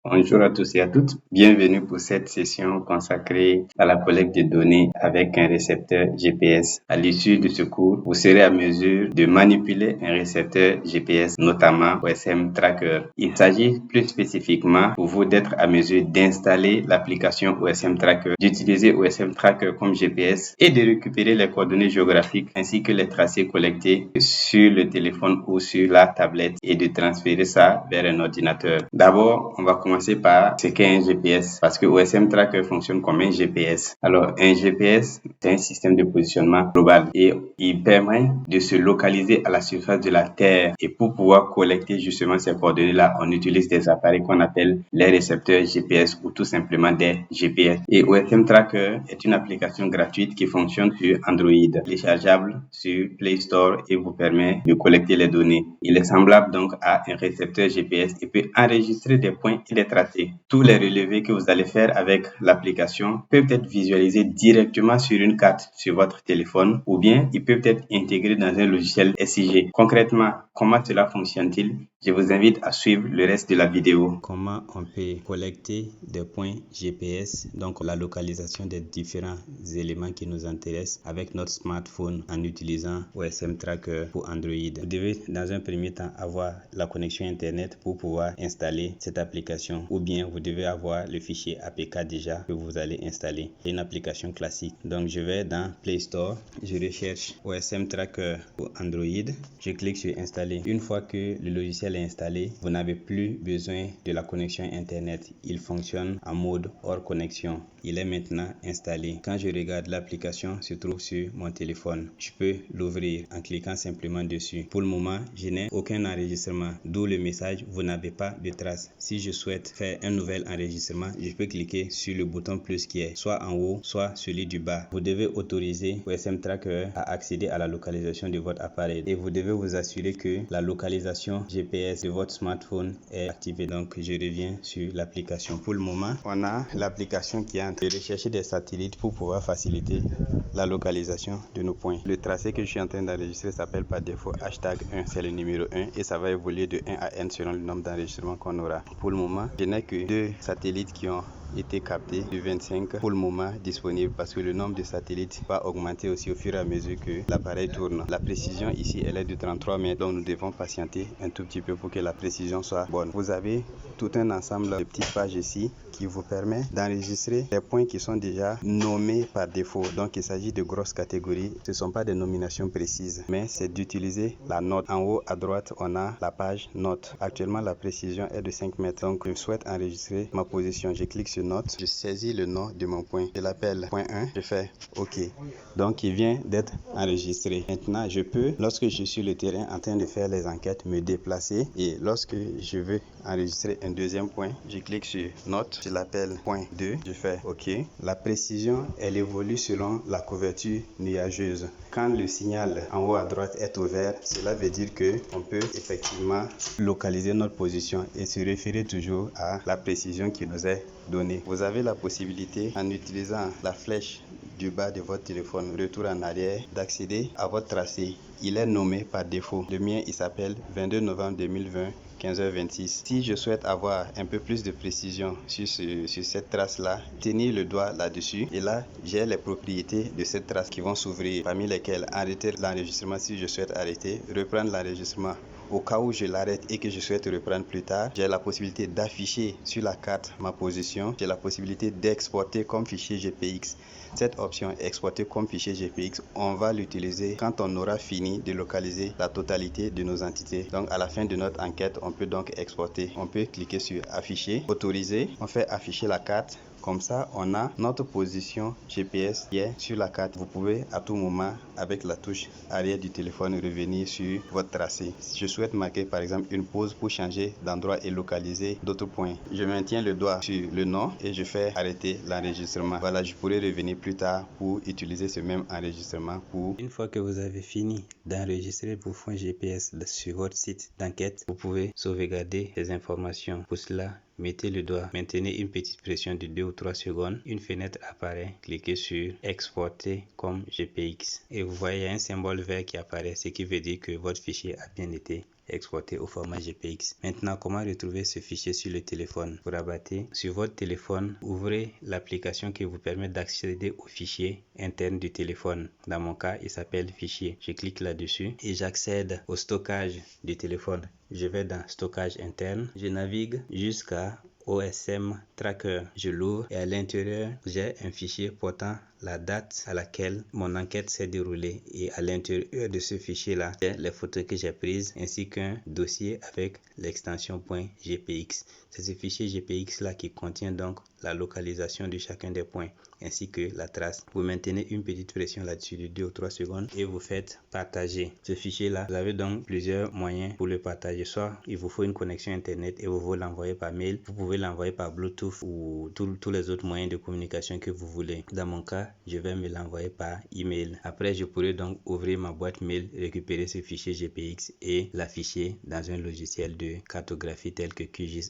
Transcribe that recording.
Bonjour à tous et à toutes. Bienvenue pour cette session consacrée à la collecte de données avec un récepteur GPS. À l'issue de ce cours, vous serez à mesure de manipuler un récepteur GPS, notamment OSM Tracker. Il s'agit plus spécifiquement pour vous d'être à mesure d'installer l'application OSM Tracker, d'utiliser OSM Tracker comme GPS et de récupérer les coordonnées géographiques ainsi que les tracés collectés sur le téléphone ou sur la tablette et de transférer ça vers un ordinateur. D'abord, on va commencer par ce qu'est un GPS parce que OSM Tracker fonctionne comme un GPS. Alors, un GPS, c'est un système de positionnement global et il permet de se localiser à la surface de la Terre. Et pour pouvoir collecter justement ces coordonnées-là, on utilise des appareils qu'on appelle les récepteurs GPS ou tout simplement des GPS. Et OSM Tracker est une application gratuite qui fonctionne sur Android, téléchargeable sur Play Store et vous permet de collecter les données. Il est semblable donc à un récepteur GPS et peut enregistrer des points et des tracés. Tous les relevés que vous allez faire avec l'application peuvent être visualisés directement sur une carte sur votre téléphone ou bien ils peuvent être intégrés dans un logiciel SIG. Concrètement, comment cela fonctionne-t-il? Je vous invite à suivre le reste de la vidéo. Comment on peut collecter des points GPS, donc la localisation des différents éléments qui nous intéressent avec notre smartphone en utilisant OSM Tracker pour Android. Vous devez dans un premier temps avoir la connexion Internet pour pouvoir installer cette application ou bien vous devez avoir le fichier APK déjà que vous allez installer. C'est une application classique. Donc je vais dans Play Store, je recherche OSM Tracker pour Android, je clique sur installer. Une fois que le logiciel est installé, vous n'avez plus besoin de la connexion Internet. Il fonctionne en mode hors connexion. Il est maintenant installé. Quand je regarde, l'application se trouve sur mon téléphone. Je peux l'ouvrir en cliquant simplement dessus. Pour le moment, je n'ai aucun enregistrement, d'où le message vous n'avez pas de traces. Si je souhaite faire un nouvel enregistrement, je peux cliquer sur le bouton plus qui est soit en haut, soit celui du bas. Vous devez autoriser OSM Tracker à accéder à la localisation de votre appareil et vous devez vous assurer que la localisation GPS de votre smartphone est activée. Donc je reviens sur l'application. Pour le moment, on a l'application qui est en train de rechercher des satellites pour pouvoir faciliter la localisation de nos points. Le tracé que je suis en train d'enregistrer s'appelle par défaut hashtag 1, c'est le numéro 1 et ça va évoluer de 1 à n selon le nombre d'enregistrements qu'on aura. Pour le moment, je n'ai que 2 satellites qui ont été captés du 25 pour le moment disponible parce que le nombre de satellites va augmenter aussi au fur et à mesure que l'appareil tourne. La précision ici elle est de 33 mètres, donc nous devons patienter un tout petit peu pour que la précision soit bonne. Vous avez tout un ensemble de petites pages ici qui vous permet d'enregistrer les points qui sont déjà nommés par défaut. Donc il s'agit de grosses catégories. Ce ne sont pas des nominations précises, mais c'est d'utiliser la note. En haut à droite, on a la page note. Actuellement, la précision est de 5 mètres. Donc je souhaite enregistrer ma position. Je clique sur note. Je saisis le nom de mon point. Je l'appelle point 1. Je fais OK. Donc il vient d'être enregistré. Maintenant, je peux, lorsque je suis sur le terrain en train de faire les enquêtes, me déplacer. Et lorsque je veux enregistrer un deuxième point, je clique sur note. Je l'appelle point 2, je fais OK. La précision, elle évolue selon la couverture nuageuse. Quand le signal en haut à droite est au vert, cela veut dire que on peut effectivement localiser notre position et se référer toujours à la précision qui nous est donnée. Vous avez la possibilité, en utilisant la flèche du bas de votre téléphone, retour en arrière, d'accéder à votre tracé. Il est nommé par défaut. Le mien, il s'appelle 22 novembre 2020. 15h26. Si je souhaite avoir un peu plus de précision sur cette trace-là, tenir le doigt là-dessus et là, j'ai les propriétés de cette trace qui vont s'ouvrir, parmi lesquelles arrêter l'enregistrement si je souhaite arrêter, reprendre l'enregistrement. Au cas où je l'arrête et que je souhaite reprendre plus tard, j'ai la possibilité d'afficher sur la carte ma position. J'ai la possibilité d'exporter comme fichier GPX. Cette option exporter comme fichier GPX, on va l'utiliser quand on aura fini de localiser la totalité de nos entités. Donc à la fin de notre enquête, on peut donc exporter. On peut cliquer sur afficher, autoriser, on fait afficher la carte. Comme ça, on a notre position GPS qui est sur la carte. Vous pouvez à tout moment, avec la touche arrière du téléphone, revenir sur votre tracé. Si je souhaite marquer par exemple une pause pour changer d'endroit et localiser d'autres points, je maintiens le doigt sur le nom et je fais arrêter l'enregistrement. Voilà, je pourrai revenir plus tard pour utiliser ce même enregistrement. Une fois que vous avez fini d'enregistrer vos points GPS sur votre site d'enquête, vous pouvez sauvegarder les informations. Pour cela, mettez le doigt, maintenez une petite pression de 2 ou 3 secondes. Une fenêtre apparaît, cliquez sur exporter comme GPX. Et vous voyez un symbole vert qui apparaît, ce qui veut dire que votre fichier a bien été exporté au format GPX. Maintenant, comment retrouver ce fichier sur le téléphone? Vous rabattez sur votre téléphone, ouvrez l'application qui vous permet d'accéder au fichier interne du téléphone. Dans mon cas, il s'appelle fichier. Je clique là-dessus et j'accède au stockage du téléphone. Je vais dans stockage interne, je navigue jusqu'à OSM Tracker. Je l'ouvre et à l'intérieur, j'ai un fichier portant la date à laquelle mon enquête s'est déroulée. Et à l'intérieur de ce fichier-là, j'ai les photos que j'ai prises ainsi qu'un dossier avec l'extension .gpx. C'est ce fichier GPX-là qui contient donc la localisation de chacun des points ainsi que la trace. Vous maintenez une petite pression là-dessus de 2 ou 3 secondes et vous faites partager ce fichier-là. Vous avez donc plusieurs moyens pour le partager. Soit il vous faut une connexion internet et vous voulez l'envoyer par mail. Vous pouvez l'envoyer par Bluetooth ou tous les autres moyens de communication que vous voulez. Dans mon cas, je vais me l'envoyer par email. Après, je pourrai donc ouvrir ma boîte mail, récupérer ce fichier GPX et l'afficher dans un logiciel de cartographie tel que QGIS